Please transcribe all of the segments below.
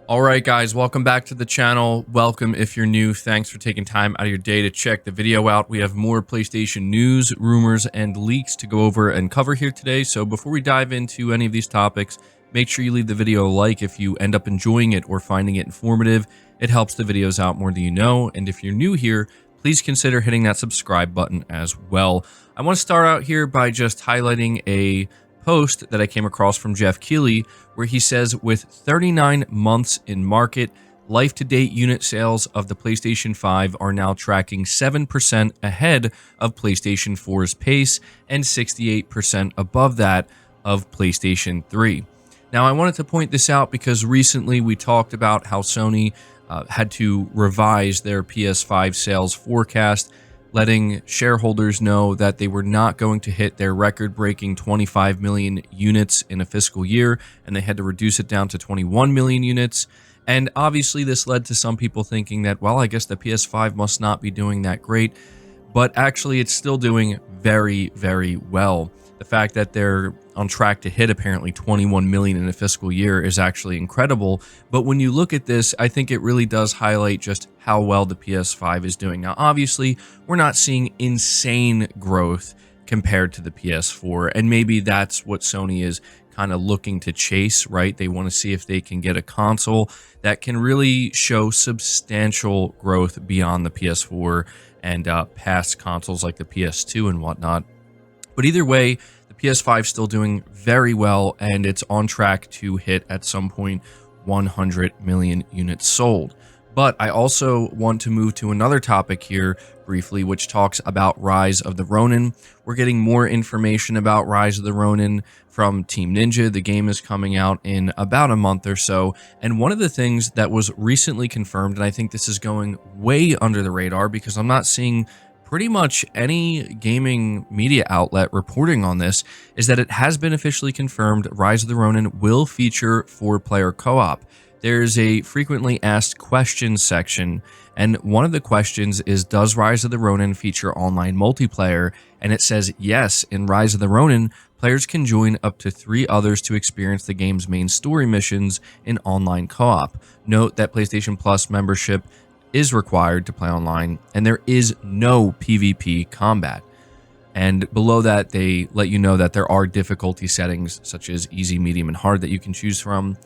All right, guys, welcome back to the channel. Welcome if you're new. Thanks for taking time out of your day to check the video out. We have more PlayStation news, rumors, and leaks to go over and cover here today. So before we dive into any of these topics, make sure you leave the video a like if you end up enjoying it or finding it informative. It helps the videos out more than you know. And if you're new here, please consider hitting that subscribe button as well. I want to start out here by just highlighting a post that I came across from Jeff Keighley, where he says, with 39 months in market, life-to-date unit sales of the PlayStation 5 are now tracking 7% ahead of PlayStation 4's pace and 68% above that of PlayStation 3. Now, I wanted to point this out because recently we talked about how Sony had to revise their PS5 sales forecast, letting shareholders know that they were not going to hit their record-breaking 25 million units in a fiscal year, and they had to reduce it down to 21 million units. And obviously this led to some people thinking that, well, I guess the PS5 must not be doing that great, but actually it's still doing very, very well. The fact that they're on track to hit apparently 21 million in a fiscal year is actually incredible. But when you look at this, I think it really does highlight just how well the PS5 is doing. Now, obviously, we're not seeing insane growth compared to the PS4, and maybe that's what Sony is kind of looking to chase, right? They want to see if they can get a console that can really show substantial growth beyond the PS4 and past consoles like the PS2 and whatnot. But either way, the PS5 is still doing very well, and it's on track to hit at some point 100 million units sold. But I also want to move to another topic here briefly, which talks about Rise of the Ronin. We're getting more information about Rise of the Ronin from Team Ninja. The game is coming out in about a month or so. And one of the things that was recently confirmed, and I think this is going way under the radar because I'm not seeing pretty much any gaming media outlet reporting on this, is that it has been officially confirmed Rise of the Ronin will feature 4-player co-op. There's a frequently asked questions section, and one of the questions is, does Rise of the Ronin feature online multiplayer? And it says yes, in Rise of the Ronin, players can join up to 3 others to experience the game's main story missions in online co-op. Note that PlayStation Plus membership is required to play online, and there is no PvP combat. And below that, they let you know that there are difficulty settings such as easy, medium, and hard that you can choose from.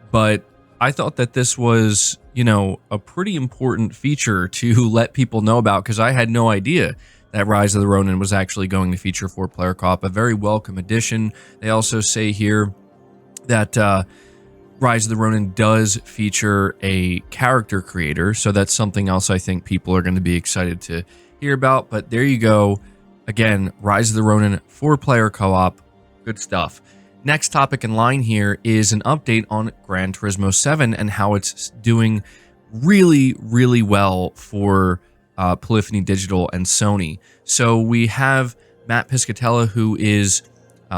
But I thought that this was, a pretty important feature to let people know about, because I had no idea that Rise of the Ronin was actually going to feature 4-player co-op. A very welcome addition. They also say here that Rise of the Ronin does feature a character creator, so that's something else I think people are going to be excited to hear about. But there you go. Again, Rise of the Ronin 4-player co-op. Good stuff. Next topic in line here is an update on Gran Turismo 7 and how it's doing really, really well for Polyphony Digital and Sony. So we have Matt Piscatella, who is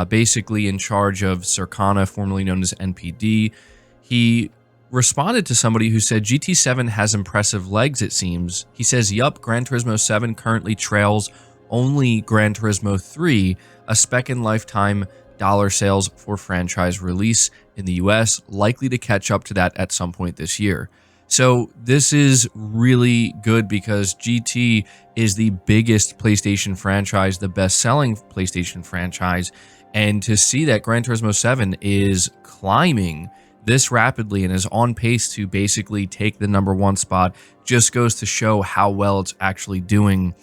basically in charge of Circana, formerly known as NPD. He responded to somebody who said GT7 has impressive legs, it seems. He says, yup, Gran Turismo 7 currently trails only Gran Turismo 3, a spec in lifetime dollar sales for franchise release in the US, likely to catch up to that at some point this year. So this is really good because GT is the biggest PlayStation franchise, the best-selling PlayStation franchise, and to see that Gran Turismo 7 is climbing this rapidly and is on pace to basically take the #1 spot just goes to show how well it's actually doing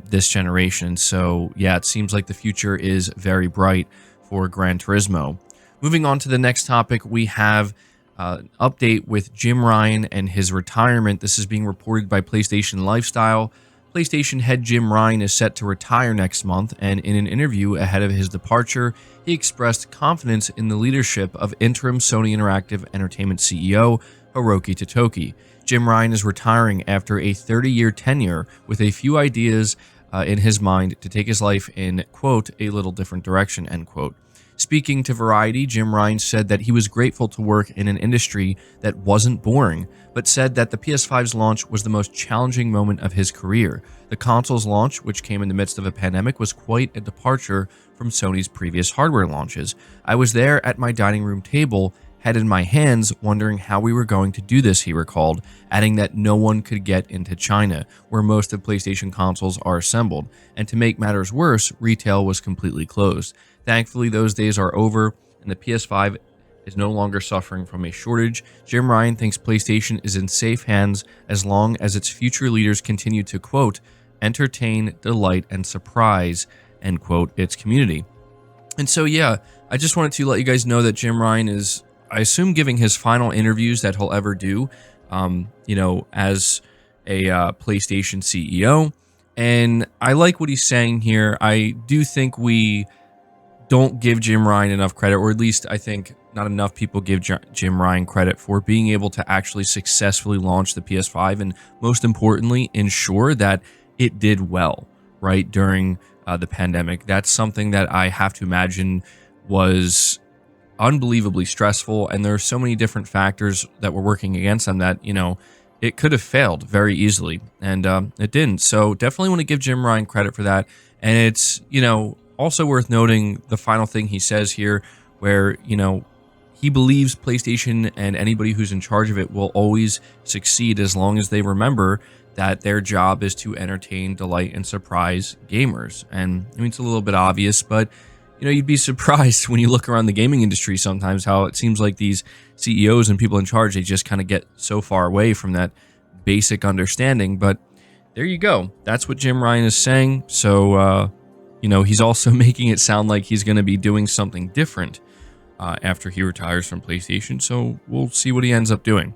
this generation. So yeah, it seems like the future is very bright for Gran Turismo. Moving on to the next topic, we have an update with Jim Ryan and his retirement. This is being reported by PlayStation Lifestyle. PlayStation head Jim Ryan is set to retire next month, and in an interview ahead of his departure, he expressed confidence in the leadership of interim Sony Interactive Entertainment CEO Hiroki Totoki. Jim Ryan is retiring after a 30-year tenure with a few ideas in his mind to take his life in, quote, a little different direction, end quote. Speaking to Variety, Jim Ryan said that he was grateful to work in an industry that wasn't boring, but said that the PS5's launch was the most challenging moment of his career. The console's launch, which came in the midst of a pandemic, was quite a departure from Sony's previous hardware launches. I was there at my dining room table, head in my hands, wondering how we were going to do this, he recalled, adding that no one could get into China, where most of PlayStation consoles are assembled, and to make matters worse, retail was completely closed. Thankfully, those days are over, and the PS5 is no longer suffering from a shortage. Jim Ryan thinks PlayStation is in safe hands as long as its future leaders continue to, quote, entertain, delight, and surprise, end quote, its community. And so, yeah, I just wanted to let you guys know that Jim Ryan is, I assume, giving his final interviews that he'll ever do, as a PlayStation CEO. And I like what he's saying here. I do think we don't give Jim Ryan enough credit, or at least I think not enough people give Jim Ryan credit for being able to actually successfully launch the PS5 and, most importantly, ensure that it did well, right, during the pandemic. That's something that I have to imagine was unbelievably stressful, and there are so many different factors that were working against them that, it could have failed very easily, and it didn't. So definitely want to give Jim Ryan credit for that. And it's, also worth noting the final thing he says here, where, he believes PlayStation and anybody who's in charge of it will always succeed as long as they remember that their job is to entertain, delight, and surprise gamers. And I mean, it's a little bit obvious, but you'd be surprised when you look around the gaming industry sometimes how it seems like these CEOs and people in charge, they just kind of get so far away from that basic understanding. But there you go. That's what Jim Ryan is saying. So, he's also making it sound like he's going to be doing something different after he retires from PlayStation. So we'll see what he ends up doing.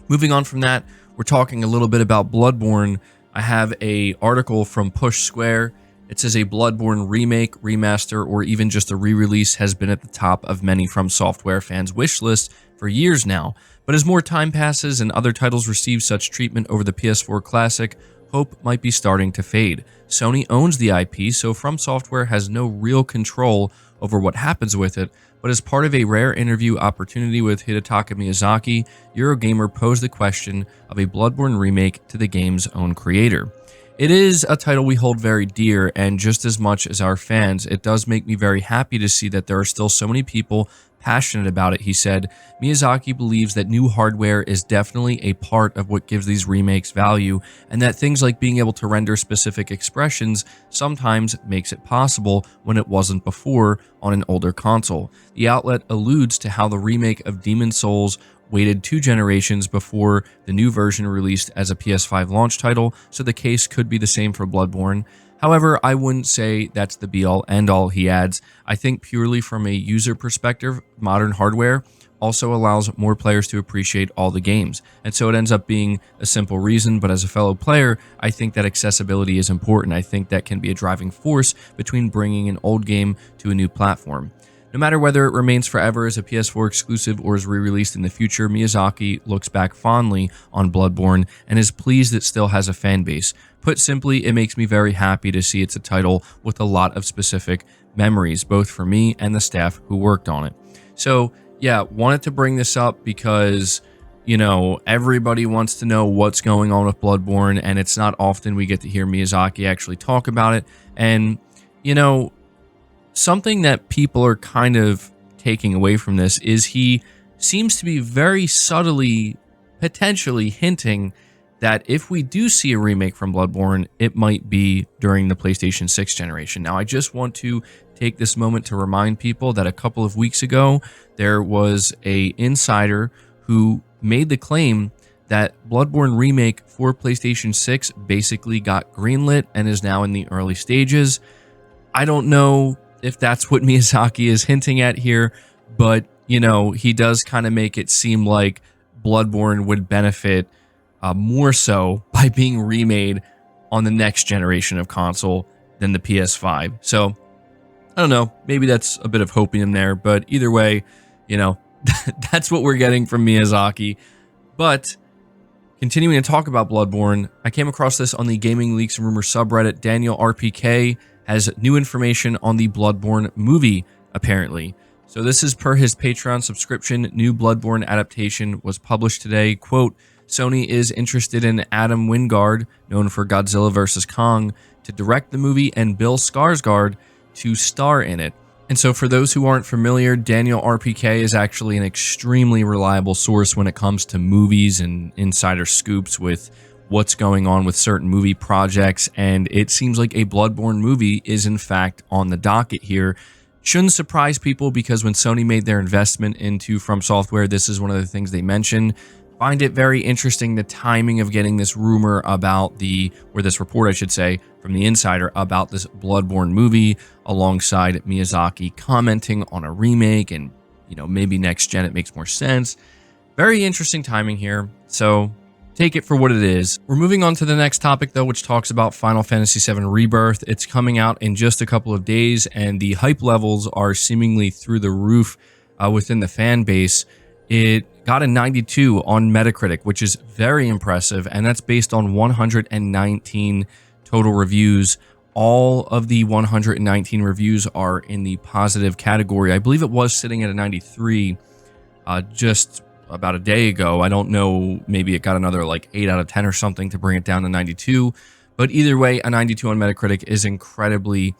Moving on from that, we're talking a little bit about Bloodborne. I have a article from Push Square. It says a Bloodborne remake, remaster, or even just a re-release has been at the top of many From Software fans' wish list for years now. But as more time passes and other titles receive such treatment over the PS4 Classic, hope might be starting to fade. Sony owns the IP, so From Software has no real control over what happens with it, but as part of a rare interview opportunity with Hidetaka Miyazaki, Eurogamer posed the question of a Bloodborne remake to the game's own creator. It is a title we hold very dear, and just as much as our fans, it does make me very happy to see that there are still so many people passionate about it, he said. Miyazaki believes that new hardware is definitely a part of what gives these remakes value, and that things like being able to render specific expressions sometimes makes it possible when it wasn't before on an older console. The outlet alludes to how the remake of Demon's Souls waited 2 generations before the new version released as a PS5 launch title, so the case could be the same for Bloodborne. However, I wouldn't say that's the be-all, end-all, he adds. I think purely from a user perspective, modern hardware also allows more players to appreciate all the games, and so it ends up being a simple reason, but as a fellow player, I think that accessibility is important. I think that can be a driving force between bringing an old game to a new platform. No matter whether it remains forever as a PS4 exclusive or is re-released in the future, Miyazaki looks back fondly on Bloodborne and is pleased it still has a fan base. Put simply, it makes me very happy to see it's a title with a lot of specific memories, both for me and the staff who worked on it. So, yeah, wanted to bring this up because, everybody wants to know what's going on with Bloodborne, and it's not often we get to hear Miyazaki actually talk about it. And, something that people are kind of taking away from this is he seems to be very subtly, potentially hinting that if we do see a remake from Bloodborne, it might be during the PlayStation 6 generation. Now, I just want to take this moment to remind people that a couple of weeks ago, there was an insider who made the claim that Bloodborne remake for PlayStation 6 basically got greenlit and is now in the early stages. I don't know if that's what Miyazaki is hinting at here, but, he does kind of make it seem like Bloodborne would benefit more so by being remade on the next generation of console than the PS5. So, I don't know, maybe that's a bit of hopium there, but either way, that's what we're getting from Miyazaki. But continuing to talk about Bloodborne, I came across this on the Gaming Leaks and Rumors subreddit. Daniel RPK has new information on the Bloodborne movie, apparently. So this is per his Patreon subscription. New Bloodborne adaptation was published today. Quote, Sony is interested in Adam Wingard, known for Godzilla vs. Kong, to direct the movie and Bill Skarsgård to star in it. And so for those who aren't familiar, Daniel RPK is actually an extremely reliable source when it comes to movies and insider scoops with what's going on with certain movie projects. And it seems like a Bloodborne movie is in fact on the docket here. Shouldn't surprise people because when Sony made their investment into From Software, this is one of the things they mentioned. Find it very interesting the timing of getting this rumor about this report, I should say, from the insider about this Bloodborne movie, alongside Miyazaki commenting on a remake, and maybe next gen it makes more sense. Very interesting timing here, so take it for what it is. We're moving on to the next topic though, which talks about Final Fantasy VII Rebirth. It's coming out in just a couple of days, and the hype levels are seemingly through the roof within the fan base. It got a 92 on Metacritic, which is very impressive, and that's based on 119 total reviews. All of the 119 reviews are in the positive category. I believe it was sitting at a 93 just about a day ago. I don't know, maybe it got another like 8 out of 10 or something to bring it down to 92. But either way, a 92 on Metacritic is incredibly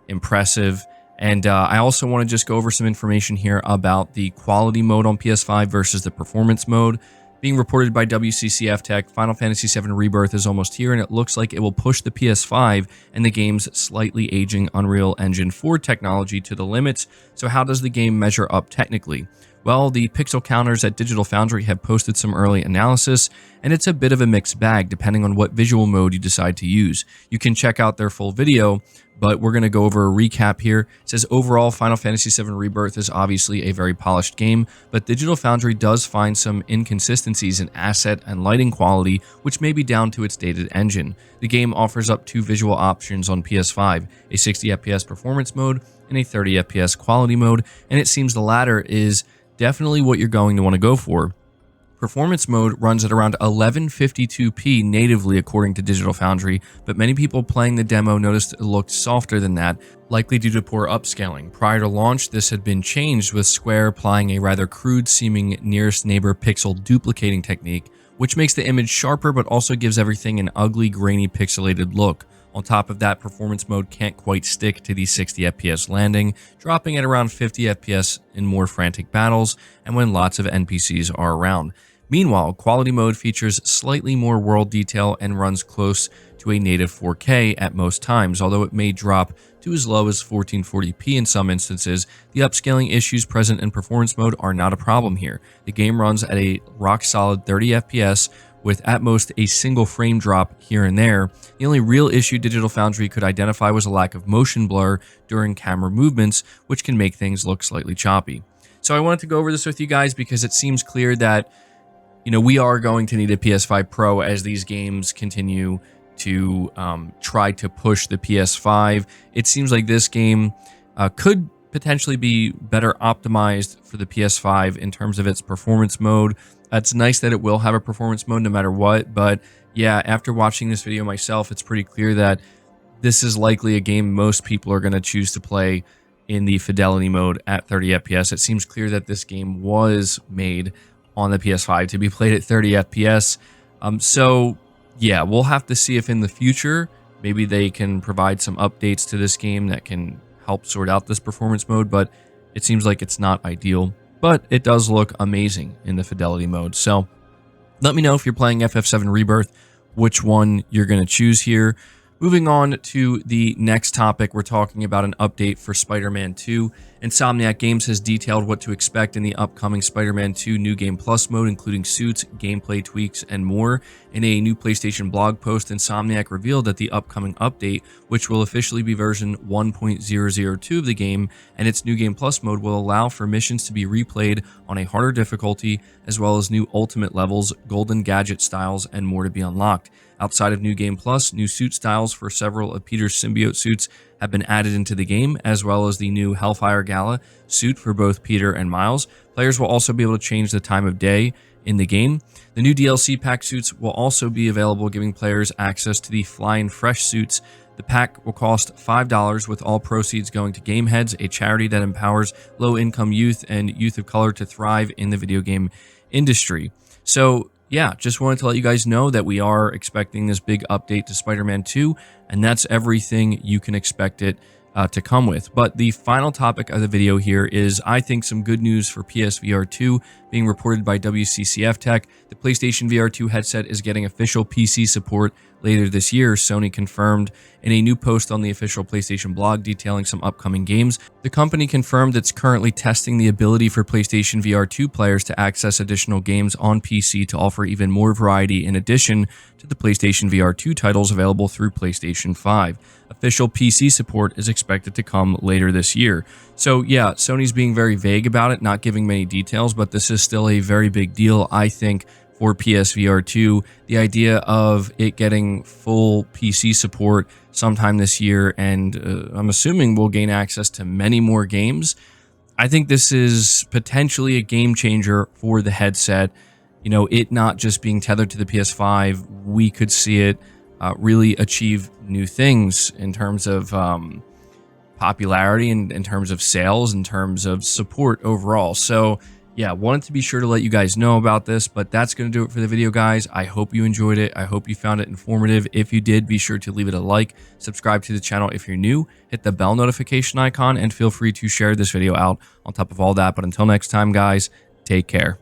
impressive. And I also want to just go over some information here about the quality mode on PS5 versus the performance mode. Being reported by WCCF Tech, Final Fantasy VII Rebirth is almost here, and it looks like it will push the PS5 and the game's slightly aging Unreal Engine 4 technology to the limits. So how does the game measure up technically? Well, the pixel counters at Digital Foundry have posted some early analysis, and it's a bit of a mixed bag depending on what visual mode you decide to use. You can check out their full video, but we're going to go over a recap here. It says, overall, Final Fantasy VII Rebirth is obviously a very polished game, but Digital Foundry does find some inconsistencies in asset and lighting quality, which may be down to its dated engine. The game offers up 2 visual options on PS5, a 60 FPS performance mode and a 30 FPS quality mode, and it seems the latter is definitely what you're going to want to go for. Performance mode runs at around 1152p natively according to Digital Foundry, but many people playing the demo noticed it looked softer than that, likely due to poor upscaling. Prior to launch, this had been changed, with Square applying a rather crude-seeming nearest neighbor pixel duplicating technique, which makes the image sharper but also gives everything an ugly, grainy, pixelated look. On top of that, performance mode can't quite stick to the 60 FPS landing, dropping at around 50 FPS in more frantic battles and when lots of NPCs are around. Meanwhile, quality mode features slightly more world detail and runs close to a native 4K at most times, although it may drop to as low as 1440p in some instances. The upscaling issues present in performance mode are not a problem here. The game runs at a rock-solid 30 FPS, with at most a single frame drop here and there. The only real issue Digital Foundry could identify was a lack of motion blur during camera movements, which can make things look slightly choppy. So I wanted to go over this with you guys because it seems clear that we are going to need a PS5 Pro as these games continue to try to push the PS5. It seems like this game could potentially be better optimized for the PS5 in terms of its performance mode. It's nice that it will have a performance mode no matter what, but yeah, after watching this video myself, it's pretty clear that this is likely a game most people are going to choose to play in the fidelity mode at 30 FPS. It seems clear that this game was made on the PS5 to be played at 30 FPS. So yeah, we'll have to see if in the future, maybe they can provide some updates to this game that can help sort out this performance mode, but it seems like it's not ideal. But it does look amazing in the fidelity mode. So let me know if you're playing FF7 Rebirth, which one you're going to choose here. Moving on to the next topic, we're talking about an update for Spider-Man 2. Insomniac Games has detailed what to expect in the upcoming Spider-Man 2 New Game Plus mode, including suits, gameplay tweaks, and more. In a new PlayStation blog post, Insomniac revealed that the upcoming update, which will officially be version 1.002 of the game, and its New Game Plus mode will allow for missions to be replayed on a harder difficulty, as well as new ultimate levels, golden gadget styles, and more to be unlocked. Outside of New Game Plus, new suit styles for several of Peter's symbiote suits have been added into the game, as well as the new Hellfire Gala suit for both Peter and Miles. Players will also be able to change the time of day in the game. The new DLC pack suits will also be available, giving players access to the Flying Fresh suits. The pack will cost $5, with all proceeds going to Gameheads, a charity that empowers low-income youth and youth of color to thrive in the video game industry. So yeah, just wanted to let you guys know that we are expecting this big update to Spider-Man 2, and that's everything you can expect it to come with. But the final topic of the video here is, I think, some good news for PSVR2 being reported by WCCF Tech. The PlayStation VR2 headset is getting official PC support later this year, Sony confirmed in a new post on the official PlayStation blog detailing some upcoming games. The company confirmed it's currently testing the ability for PlayStation VR2 players to access additional games on PC to offer even more variety in addition to the PlayStation VR2 titles available through PlayStation 5. Official PC support is expected to come later this year. So yeah, Sony's being very vague about it, not giving many details, but this is still a very big deal, I think, for PSVR2. The idea of it getting full PC support sometime this year, and I'm assuming we'll gain access to many more games. I think this is potentially a game changer for the headset. You know, it not just being tethered to the PS5, we could see it really achieve new things in terms of popularity, and in terms of sales, in terms of support overall. So yeah, wanted to be sure to let you guys know about this, but that's going to do it for the video, guys. I hope you enjoyed it. I hope you found it informative. If you did, be sure to leave it a like, subscribe to the channel if you're new, hit the bell notification icon, and feel free to share this video out on top of all that. But until next time, guys, take care.